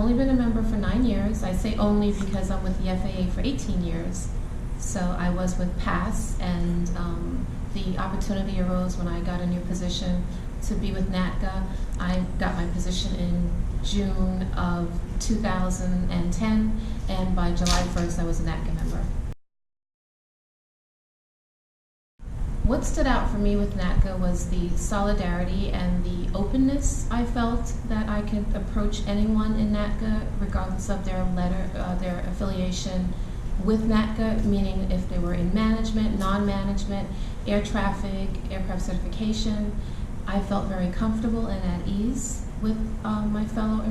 only been a member for 9 years. I say only because I'm with the FAA for 18 years. So I was with PASS, and the opportunity arose when I got a new position to be with NATCA. I got my position in June of 2010, and by July 1st I was a NATCA member. What stood out for me with NATCA was the solidarity and the openness. I felt that I could approach anyone in NATCA regardless of their their affiliation with NATCA, meaning if they were in management, non-management, air traffic, aircraft certification. I felt very comfortable and at ease with my fellow,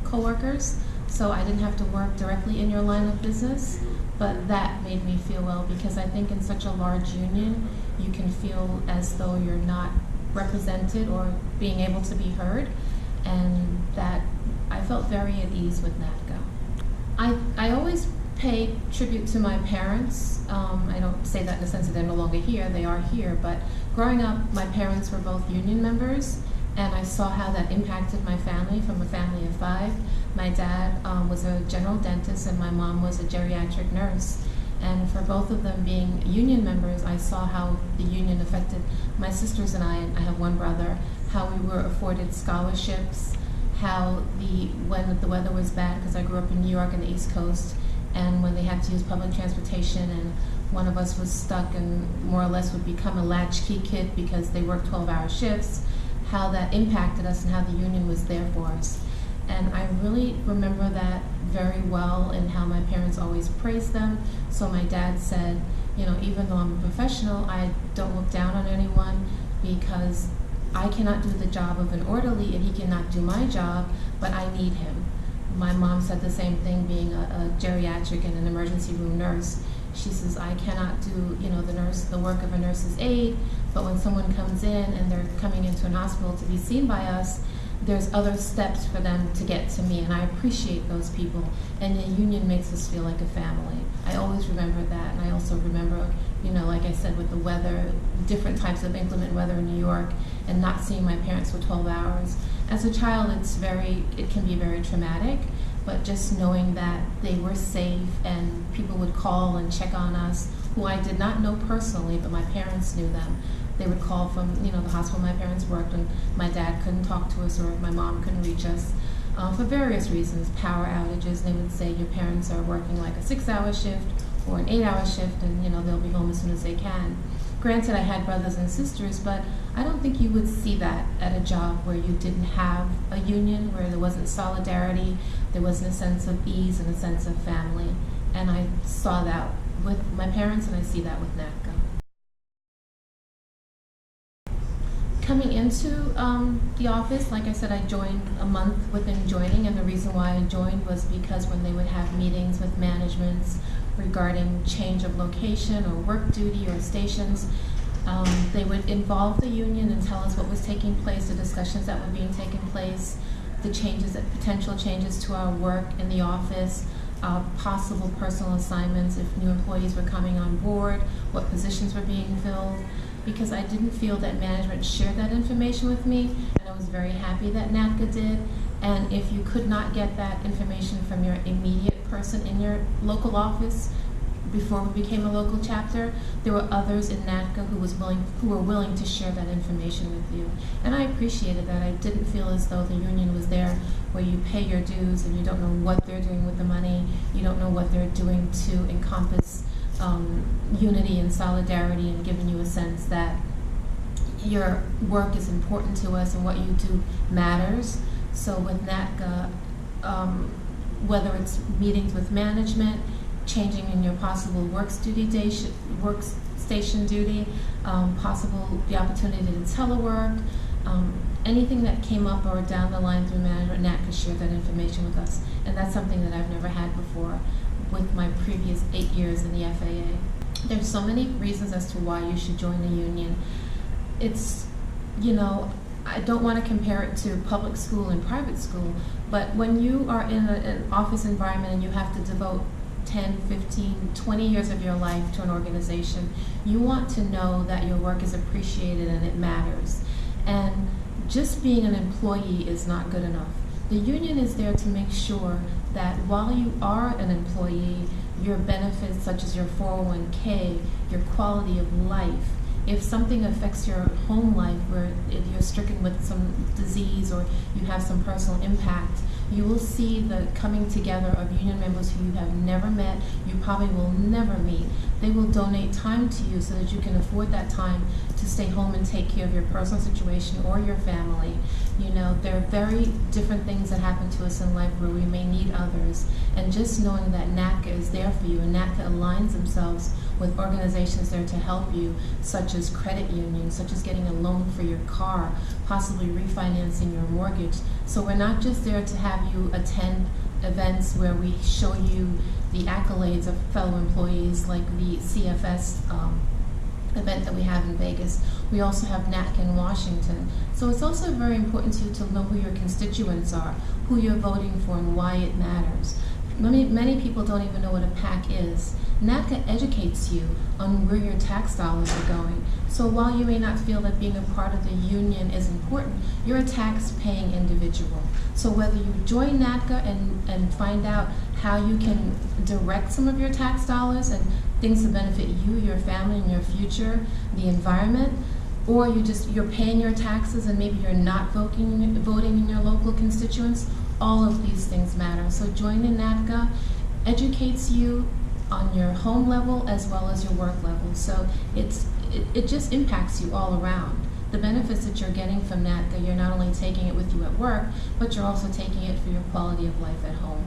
coworkers. So I didn't have to work directly in your line of business, but that made me feel well, because I think in such a large union, you can feel as though you're not represented or being able to be heard, and that I felt very at ease with NATCA. I always pay tribute to my parents. I don't say that in the sense that they're no longer here, they are here, but growing up, my parents were both union members, and I saw how that impacted my family from a family of 5. My dad was a general dentist, and my mom was a geriatric nurse. And for both of them being union members, I saw how the union affected my sisters and I have one brother, how we were afforded scholarships, how when the weather was bad, because I grew up in New York and the East Coast, and when they had to use public transportation and one of us was stuck and more or less would become a latchkey kid because they worked 12-hour shifts, how that impacted us and how the union was there for us. And I really remember that very well, and how my parents always praised them. So my dad said, even though I'm a professional, I don't look down on anyone, because I cannot do the job of an orderly and he cannot do my job, but I need him. My mom said the same thing, being a geriatric and an emergency room nurse. She says, I cannot do, the work of a nurse's aide, but when someone comes in and they're coming into an hospital to be seen by us, there's other steps for them to get to me, and I appreciate those people. And the union makes us feel like a family. I always remember that, and I also remember, like I said, with the weather, different types of inclement weather in New York, and not seeing my parents for 12 hours. As a child, it can be very traumatic, but just knowing that they were safe and people would call and check on us, who I did not know personally, but my parents knew them. They would call from the hospital my parents worked, and my dad couldn't talk to us or my mom couldn't reach us for various reasons, power outages. They would say your parents are working like a 6-hour shift or an 8-hour shift, and they'll be home as soon as they can. Granted, I had brothers and sisters, but I don't think you would see that at a job where you didn't have a union, where there wasn't solidarity, there wasn't a sense of ease and a sense of family. And I saw that with my parents, and I see that with NATCA. Coming into the office, like I said, I joined a month within joining, and the reason why I joined was because when they would have meetings with managements regarding change of location or work duty or stations, they would involve the union and tell us what was taking place, the discussions that were being taken place, the potential changes to our work in the office, possible personal assignments if new employees were coming on board, what positions were being filled, because I didn't feel that management shared that information with me, and I was very happy that NATCA did. And if you could not get that information from your immediate person in your local office before we became a local chapter, there were others in NATCA who were willing to share that information with you. And I appreciated that. I didn't feel as though the union was there where you pay your dues and you don't know what they're doing with the money, you don't know what they're doing to encompass unity and solidarity, and giving you a sense that your work is important to us and what you do matters. So with NATCA, whether it's meetings with management, changing in your possible workstation duty, possible the opportunity to telework, anything that came up or down the line through management, NATCA shared that information with us, and that's something that I've never had before with my previous 8 years in the FAA. There's so many reasons as to why you should join a union. It's, I don't want to compare it to public school and private school, but when you are in an office environment and you have to devote 10, 15, 20 years of your life to an organization, you want to know that your work is appreciated and it matters. And just being an employee is not good enough. The union is there to make sure that while you are an employee, your benefits such as your 401k, your quality of life, if something affects your home life, where if you're stricken with some disease or you have some personal impact, you will see the coming together of union members who you have never met, you probably will never meet. They will donate time to you so that you can afford that time to stay home and take care of your personal situation or your family. You know, there are very different things that happen to us in life where we may need others. And just knowing that NATCA is there for you, and NATCA aligns themselves with organizations there to help you, such as credit unions, such as getting a loan for your car, possibly refinancing your mortgage. So we're not just there to have you attend events where we show you the accolades of fellow employees like the CFS event that we have in Vegas. We also have NATCA in Washington. So it's also very important to you to know who your constituents are, who you're voting for, and why it matters. Many people don't even know what a PAC is. NATCA educates you on where your tax dollars are going. So while you may not feel that being a part of the union is important, you're a tax-paying individual. So whether you join NATCA and find out how you can direct some of your tax dollars and things to benefit you, your family, and your future, the environment, or you're paying your taxes and maybe you're not voting in your local constituents, all of these things matter. So joining NATCA educates you on your home level as well as your work level. So it just impacts you all around. The benefits that you're getting from NATCA, you're not only taking it with you at work, but you're also taking it for your quality of life at home.